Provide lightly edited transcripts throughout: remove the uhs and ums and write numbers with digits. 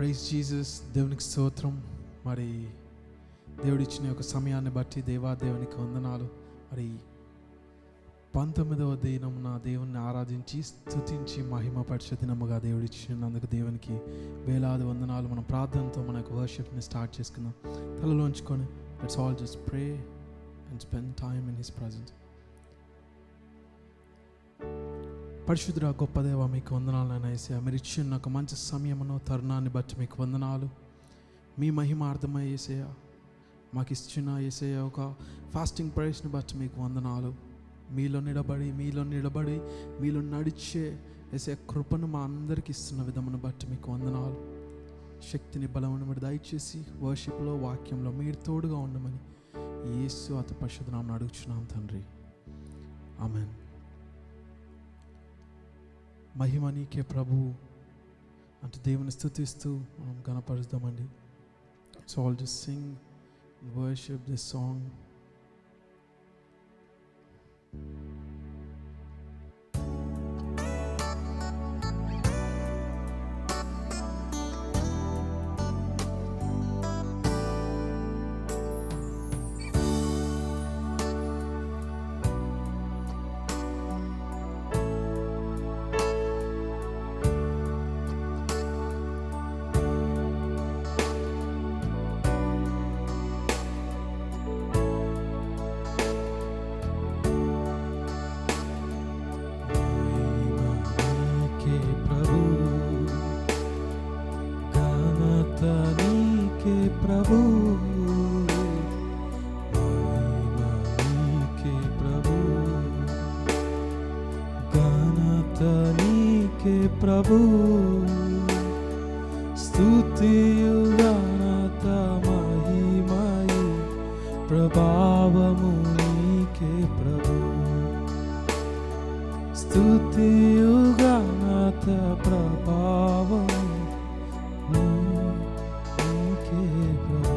Praise Jesus. దేవునికి స్తోత్రం. మరి దేవుడిచ్చిన యొక్క సమయాన్ని బట్టి దేవునికి వందనాలు. మరి 19వ దినమున దేవుణ్ణి ఆరాధించి స్తుతించి మహిమపరిచే దినముగా దేవుడిచ్చినందుకు దేవునికి వేలాది వందనాలు. మనం ప్రార్థనతో మన యొక్క వర్షిప్ని స్టార్ట్ చేసుకుందాం. తలలో ఉంచుకొని let's all just pray and spend time in his presence. పరిశుద్ధుడా గొప్ప దేవ, మీకు వందనాలు నాయనా యేసయ్యా. మీరు ఇచ్చిన ఒక మంచి సమయమును తరుణాన్ని బట్టి మీకు వందనాలు. మీ మహిమార్థమై యేసయ్యా మాకు ఇచ్చిన యేసయ్యా ఒక ఫాస్టింగ్ ప్రేయర్స్ని బట్టి మీకు వందనాలు. మీలో నిలబడి మీలో నడిచే యేసయ్యా కృపను మా అందరికి ఇస్తున్న విధమును బట్టి మీకు వందనాలు. శక్తిని బలమును మీరు దయచేసి వర్షిప్లో వాక్యంలో మీరు తోడుగా ఉండమని యేసు అతి పరిశుద్ధ నామమున అడుగుచున్నాం తండ్రి, ఆమేన్. మహిమ నీకే ప్రభు అంటే దేవుని స్తుతిస్తూ మనం గణపరుద్దామండి. So all just sing worship this song. ప్రభు స్తుతియు ఘనత మహిమయు ప్రభావము నీకే ప్రభు. స్తుతియు ఘనత ప్రభావము నీకే ప్రభు.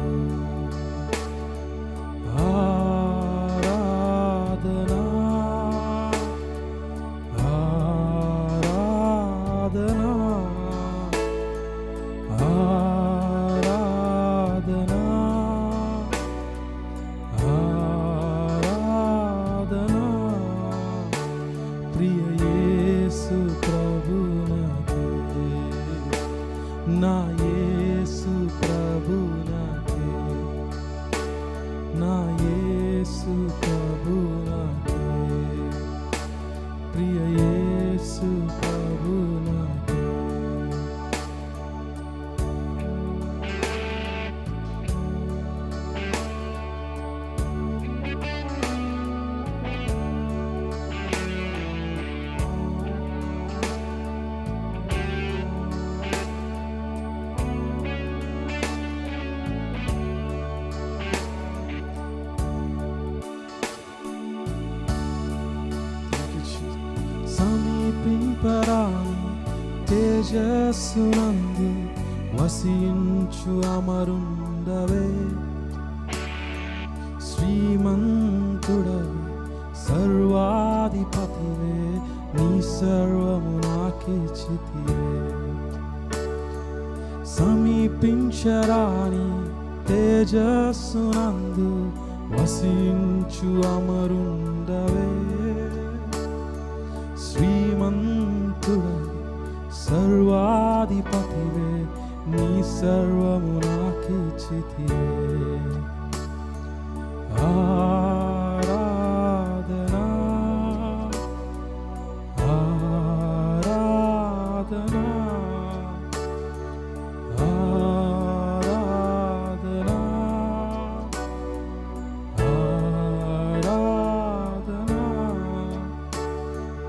తేజస్సునందు వసించు అమరుండవే, శ్రీమంతుడవే సర్వాధిపతివే, నీ సర్వము నాకిచ్చితివే. సమీపించరాని తేజస్సునందు వసించు అమరుండవే, శ్రీమంతుడవే సర్వాధిపతివే, నీ సర్వము నాకిచ్చితివే. ఆరాధనా ఆరాధనా ఆరాధనా ఆరాధనా.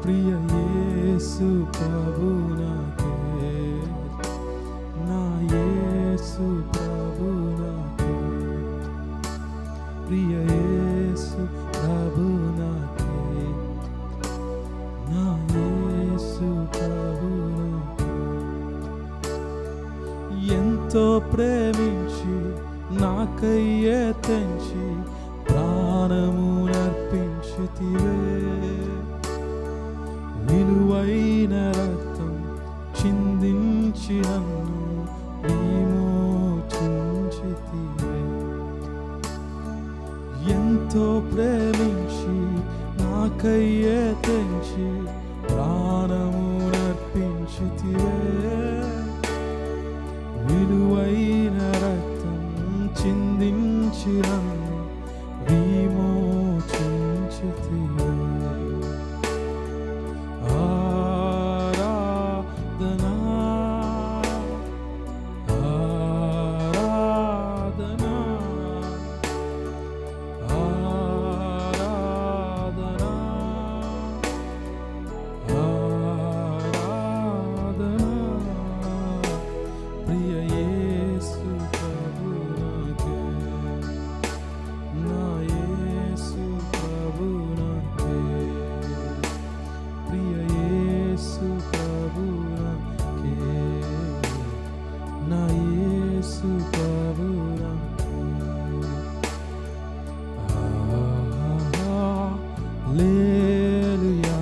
ప్రియ యేసు ప్రభు నా యేసు ప్రభు నాకే, ప్రియ యేసు ప్రభు నాకే, నా యేసు ప్రభు నాకే. ఎంతో ప్రేమించి నాకయ్యే తెంచి ప్రాణము నర్పించితివే, విలువైన రక్తం చిందించి నన్ను నీ నాకయ్యే తెంచి ప్రాణము నర్పించితివే విలువైన రక్తం చిందించి నన్ను విమోచించితివే ఆరాధనా ఆరాధనా ఆరాధనా ఆరాధనా ప్రియ యేసు ప్రభునాకే నా యేసు ప్రభునాకే ప్రియ యేసు ప్రభునాకే నా యేసు ప్రభునాకే హల్లెలూయా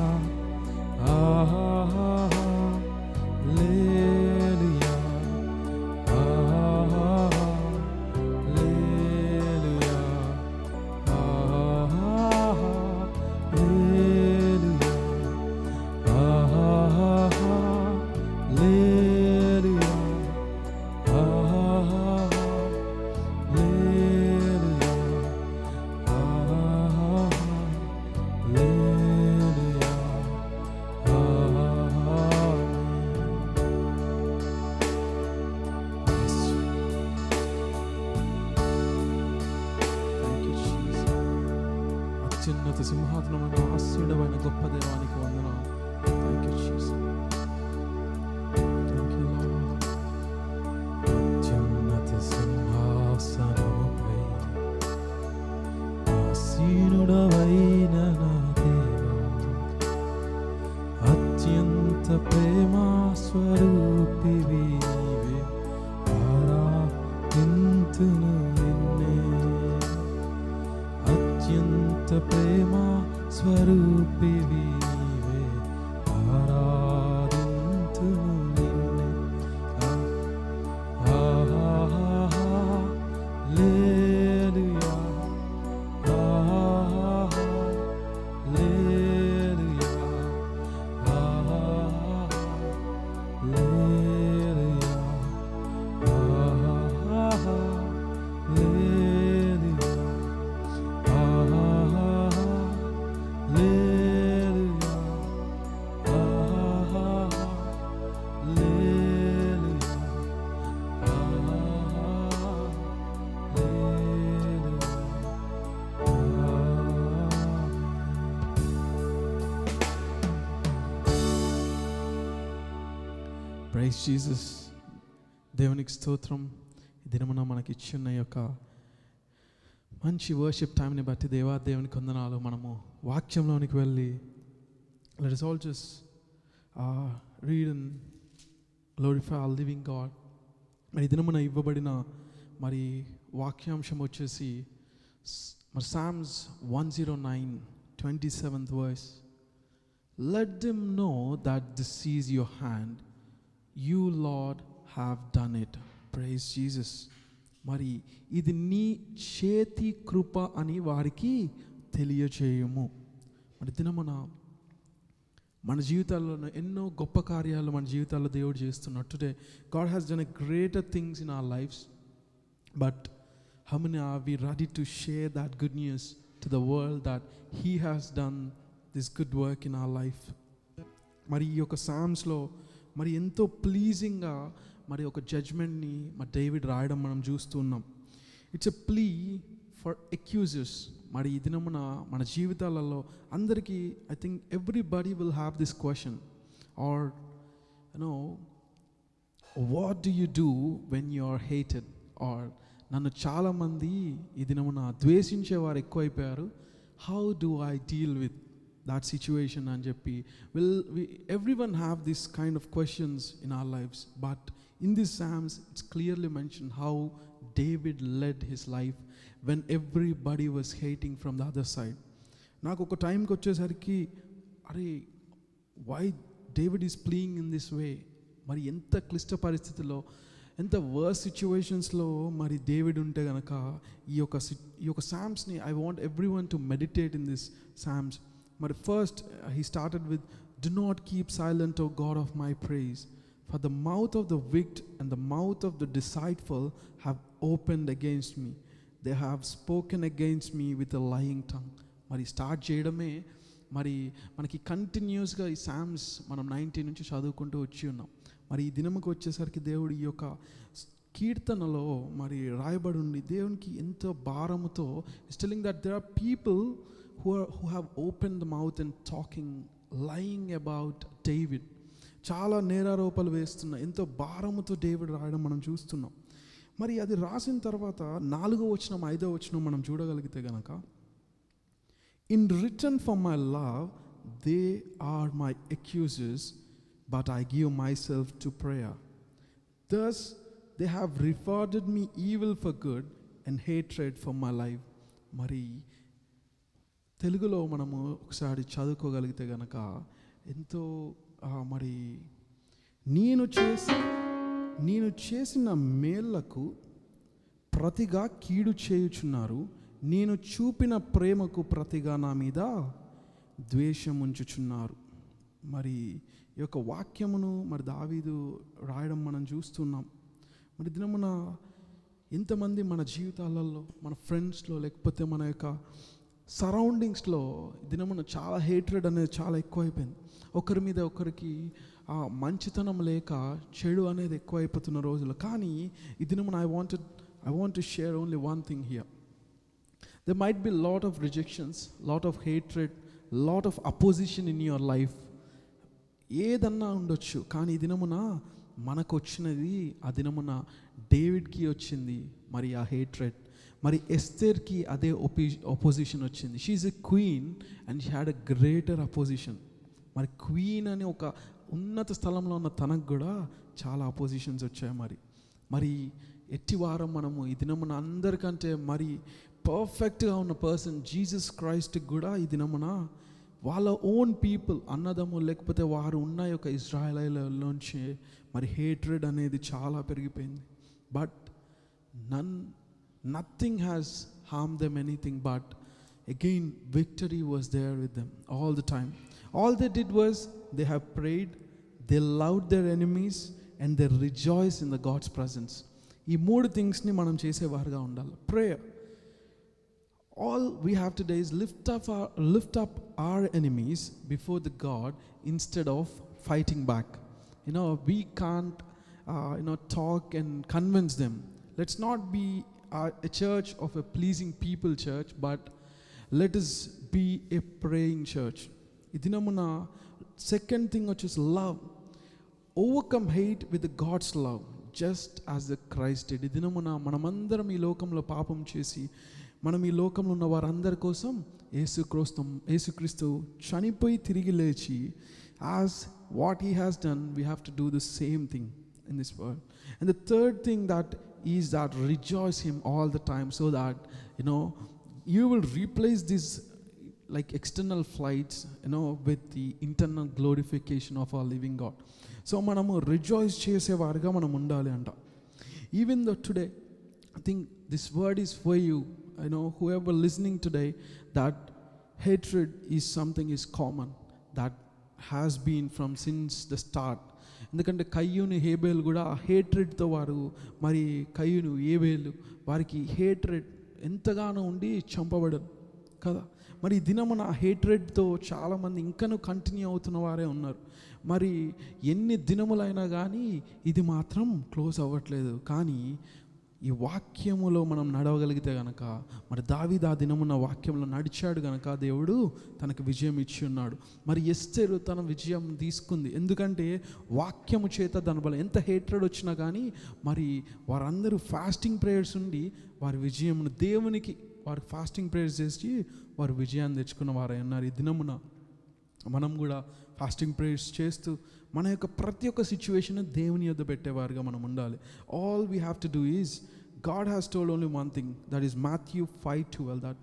హల్లెలూయా హల్లెలూయా హల్లెలూయా హల్లెలూయా అత్యున్నత సింహాసనమైన ఆశీడమైన గొప్ప దేవానికి వందనాలు. Thank you Jesus. Thank you lord. అత్యున్నత సింహాసనముపై ఆసీనుడవైన నా దేవా, అత్యంత ప్రేమా స్వరూపివి నీవే, ఆరాధింతును నిన్నే. అత్యంత ప్రేమా స్వరూపివి నీవే, ఆరాధింతును నిన్నే. హల్లెలూయా హల్లెలూయా హల్లెలూయా ప్రైజ్ జీసస్. దేవునికి స్తోత్రం. ఈ దినమున మనకి ఇచ్చిన యొక్క మంచి వర్షిప్ టైంని బట్టి దేవునికి వందనాలు. మనము వాక్యంలోనికి వెళ్ళి let us all just read and glorify our living God. మరి ఈ దినమున ఇవ్వబడిన మరి వాక్యాంశం వచ్చేసి మరి Psalms 109 27th verse. Let them know that this is your hand, you Lord have done it. Praise Jesus. మరి ఇది నీ చేతి కృప అని వారికి తెలియచేయము. మరి దినమున మన జీవితాల్లో ఎన్నో గొప్ప కార్యాలు మన జీవితాల్లో దేవుడు చేస్తున్నాడు. Today God has done a greater things in our lives, but how many are we ready to share that good news to the world that he has done this good work in our life. మరి ఈ యొక్క సామ్స్లో మరి ఎంతో ప్లీజింగ్గా మరి ఒక జడ్జ్మెంట్ని మరి David రాయడం మనం చూస్తున్నాం. It's a plea for accusers. మరి ఈ దినమున మన జీవితాలలో అందరికీ I think everybody will have this question or you know what do you do when you are hated. Or నన్ను చాలామంది ఈ దినమున ద్వేషించేవారు ఎక్కువైపోయారు, how do I deal with that situation అని చెప్పి everyone have this kind of questions in our lives. But in this Psalms it's clearly mentioned how David led his life when everybody was hating from the other side. నాకు ఒక టైంకి వచ్చేసరికి అరే why David is playing in this way. మరి ఎంత క్లిష్ట పరిస్థితుల్లో ఎంత వర్స్ సిచ్యువేషన్స్లో మరి డేవిడ్ ఉంటే కనుక ఈ యొక్క సామ్స్ని I want every one to meditate in this psalms. మరి first he started with, do not keep silent, O God of my praise, for the mouth of the wicked and the mouth of the deceitful have opened against me, they have spoken against me with a lying tongue. మరి start చేయడమే మరి మనకి కంటిన్యూస్గా ఈ psalms మనం 19 నుంచి చదువుకుంటూ వచ్చి ఉన్నాం. మరి ఈ దినముకు వచ్చేసరికి దేవుడు ఈ యొక్క కీర్తనలో మరి రాయబడి ఉండి దేవునికి ఎంతో భారముతో is telling that there are people who have opened the mouth and talking, lying about David. చాలా నేరారోపణలు వేస్తున్న ఎంతో భారముతో డేవిడ్ రాయడం మనం చూస్తున్నాం. మరి అది రాసిన తర్వాత 4వ వచనం 5వ వచనం మనం చూడగలిగితే గనక, in return for my love they are my accusers, but I give myself to prayer. Thus they have rewarded me evil for good and hatred for my life. మరి తెలుగులో మనము ఒకసారి చదువుకోగలిగితే గనక ఎంతో మరి నేను చేసిన మేళ్లకు ప్రతిగా కీడు చేయుచున్నారు, నేను చూపిన ప్రేమకు ప్రతిగా నా మీద ద్వేషం ఉంచుచున్నారు. మరి ఈ యొక్క వాక్యమును మరి దావీదు రాయడం మనం చూస్తున్నాం. మరి దినమున ఎంతమంది మన జీవితాలలో, మన ఫ్రెండ్స్లో, లేకపోతే మన యొక్క సరౌండింగ్స్లో దినమున చాలా హేట్రెడ్ అనేది చాలా ఎక్కువైపోయింది. ఒకరి మీద ఒకరికి మంచితనం లేక చెడు అనేది ఎక్కువైపోతున్న రోజులు. కానీ ఈ దినమున I want to share only one thing here. There might be lot of rejections, lot of hatred, lot of opposition in your life. ఏదన్నా ఉండొచ్చు, కానీ ఈ దినమున మనకు వచ్చినది, ఆ దినమున డేవిడ్కి వచ్చింది మరి ఆ హేట్రెడ్. మరి ఎస్తేర్కి అదే ఒపోజిషన్ వచ్చింది. She is a queen and she had a greater opposition. మరి క్వీన్ అని ఒక ఉన్నత స్థలంలో ఉన్న తనకు కూడా చాలా అపోజిషన్స్ వచ్చాయి. మరి ఎట్టి వారం మనము ఈ దినమున అందరికంటే మరి పర్ఫెక్ట్గా ఉన్న పర్సన్ జీసస్ క్రైస్ట్కి కూడా ఈ దినమున వాళ్ళ ఓన్ పీపుల్, అన్నదమ్ములు లేకపోతే వారు ఉన్న యొక్క ఇజ్రాయేలీలోంచి మరి హేట్రెడ్ అనేది చాలా పెరిగిపోయింది. But nothing has harmed them anything, but again victory was there with them all the time. All they did was they have prayed, they loved their enemies, and they rejoice in the God's presence. ఈ 3 things ని మనం చేసేవారుగా ఉండాలి. Prayer. All we have today is lift up our enemies before the God instead of fighting back. We can't talk and convince them. Let's not be a church of a pleasing people church, but let us be a praying church. Idinamuna second thing which is love. Overcome hate with the God's love, just as the Christ did. Idinamuna manamandaram ee lokamlo paapam chesi మనం ఈ లోకంలో ఉన్న వారందరి కోసం యేసుక్రీస్తు చనిపోయి తిరిగి లేచి, as what he has done, we have to do the same thing in this world. And the third thing that is that rejoice him all the time, so that you will replace this like external flights with the internal glorification of our living God. So manamu rejoice చేసేవారుగా మనం ఉండాలి అంట. Even though today I think this word is for you, whoever listening today, that hatred is something is common, that has been from since the start. ఎందుకంటే కయ్యూను హేబేలు కూడా హేట్రెడ్తో వారు, మరి కయ్యూను ఏబేలు వారికి హేట్రెడ్ ఎంతగానో ఉండి చంపబడరు కదా. మరి ఈ దినమున హేట్రెడ్తో చాలామంది ఇంకనూ కంటిన్యూ అవుతున్న వారే ఉన్నారు. మరి ఎన్ని దినములైనా కానీ ఇది మాత్రం క్లోజ్ అవ్వట్లేదు. కానీ ఈ వాక్యములో మనం నడవగలిగితే గనక, మరి దావీదు ఆ దినమున్న వాక్యంలో నడిచాడు గనక దేవుడు తనకు విజయం ఇచ్చి ఉన్నాడు. మరి ఎస్తేరు తన విజయం తీసుకుంది, ఎందుకంటే వాక్యము చేత దాని వల్ల ఎంత హేట్రెడ్ వచ్చినా కానీ మరి వారందరూ ఫాస్టింగ్ ప్రేయర్స్ ఉండి వారి విజయమును దేవునికి వారు ఫాస్టింగ్ ప్రేయర్స్ చేసి వారు విజయాన్ని తెచ్చుకున్న వారై ఉన్నారు. ఈ దినమున మనం కూడా ఫాస్టింగ్ ప్రేయర్స్ చేస్తూ మన యొక్క ప్రతి ఒక్క సిచ్యువేషన్ దేవుని యొద్ద పెట్టేవారుగా మనం ఉండాలి. All we have to do is, God has told only one thing, that is Matthew 5:12, that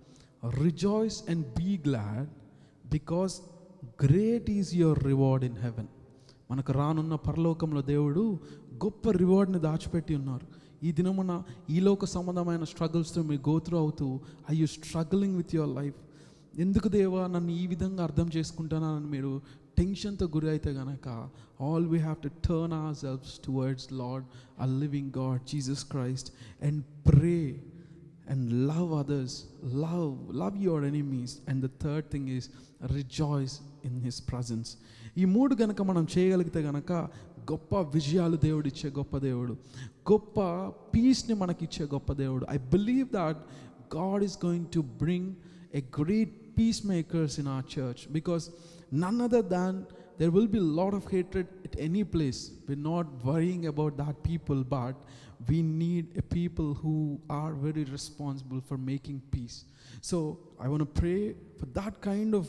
rejoice and be glad because great is your reward in heaven. మనకు రానున్న పరలోకంలో దేవుడు గొప్ప రివార్డ్ని దాచిపెట్టి ఉన్నారు. ఈ దినమున ఈ లోక సంబంధమైన స్ట్రగుల్స్తో మీరు గో త్రూ అవుతూ, I you struggling with your life, ఎందుకు దేవా నన్ను ఈ విధంగా అర్థం చేసుకుంటున్నానని మీరు టెన్షన్తో గురి అయితే కనుక, all we have to turn ourselves towards lord a living God Jesus Christ and pray and love others, love your enemies, and the third thing is rejoice in his presence. ఈ మూడు గనక మనం చేయగలిగితే గనక గొప్ప విజయాలు దేవుడు ఇచ్చే గొప్ప దేవుడు, గొప్ప పీస్ని మనకిచ్చే గొప్ప దేవుడు. I believe that God is going to bring a great peacemakers in our church, because none other than there will be a lot of hatred at any place. We're not worrying about that people, but we need a people who are very responsible for making peace. So I want to pray for that kind of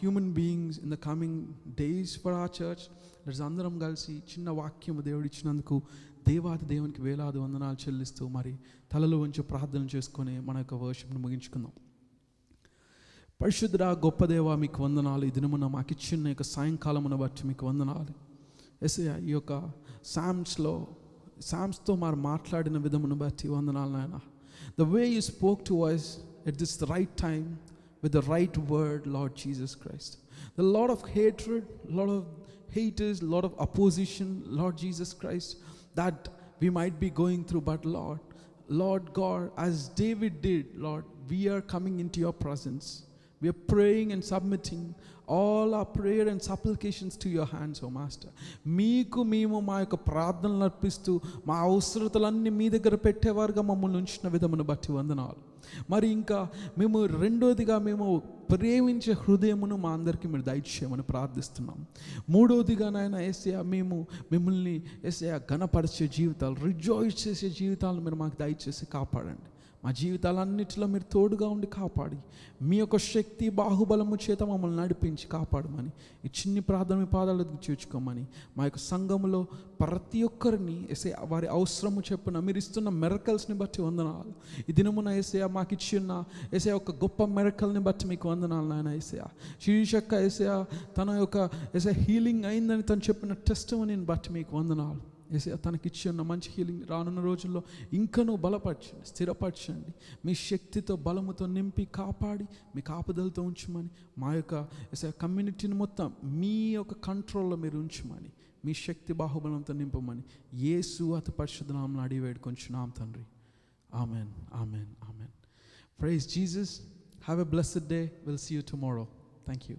human beings in the coming days for our church. Let's andaram kalisi chinna vakyam దేవుడు ఇచ్చినందుకు దేవాది దేవునికి వేలాది వందనాలు చెల్లిస్తూ మరి తలలో ఉంచి ప్రార్థన చేసుకొని మన యొక్క వర్షిప్ను ముగించుకుందాం. పరిశుద్ధుడా గొప్ప దేవా మీకు వందనాలు. ఈ దినమున మాకు ఇచ్చిన యొక్క సాయంకాలమును బట్టి మీకు వందనాలు. యేసయ్యా ఈ యొక్క సామ్స్తో మరి మాట్లాడిన విధమును బట్టి వందనాలు నాయన. The way you spoke to us at this right time with the right word, Lord Jesus Christ. A lot of hatred, a lot of haters, a lot of opposition, Lord Jesus Christ, that we might be going through, but Lord God, as David did, Lord, we are coming into your presence. We are praying and submitting all our prayer and supplications to your hands, O Master. మీకు మేము మా యొక్క ప్రార్థనలు అర్పిస్తూ మా అవసరతలన్నీ మీ దగ్గర పెట్టేవారుగా మమ్మల్ని ఉంచిన విధమును బట్టి వందనాలు. మరి ఇంకా మేము రెండోదిగా మేము ప్రేమించే హృదయమును మా అందరికీ మీరు దయచేయమని ప్రార్థిస్తున్నాం. మూడోదిగా నాయన యేసయ్యా మేము మిమ్మల్ని యేసయ్యా ఘనపరిచే జీవితాలు, రిజాయిస్ చేసే జీవితాలను మీరు మాకు దయచేసి కాపాడండి. మా జీవితాలన్నిటిలో మీరు తోడుగా ఉండి కాపాడి మీ యొక్క శక్తి బాహుబలము చేత మమ్మల్ని నడిపించి కాపాడమని ఈ చిన్ని ప్రార్థన మీ పాదాలకు చేర్చుకోమని మా యొక్క సంఘములో ప్రతి ఒక్కరిని యేసయ్యా వారి అవసరము చెప్పున మీరు ఇస్తున్న మెరకల్స్ని బట్టి వందనాలు. ఈ దినమున యేసయ్యా మాకు ఇచ్చిన యేసయ్యా ఒక గొప్ప మెరకల్ని బట్టి మీకు వందనాలు నాయన. యేసయ్యా శీర్షక్క యేసయ్యా తన యొక్క యేసయ్యా హీలింగ్ అయిందని తను చెప్పిన టెస్టిమనీని బట్టి మీకు వందనాలు. యేసయ్యా తనకిచ్చి ఉన్న మంచి హీలింగ్ రానున్న రోజుల్లో ఇంకనూ బలపరచండి, స్థిరపరచండి. మీ శక్తితో బలముతో నింపి కాపాడి మీ కాపుదలతో ఉంచమని మా యొక్క యేసయ్యా కమ్యూనిటీని మొత్తం మీ యొక్క కంట్రోల్లో మీరు ఉంచమని మీ శక్తి బాహుబలంతో నింపమని యేసు అతి పరిశుద్ధ నామమున అడిగి వేడుకొంచున్నాం తండ్రి. Amen, amen, amen. Praise Jesus. Have a blessed day. Will see you tomorrow. Thank you.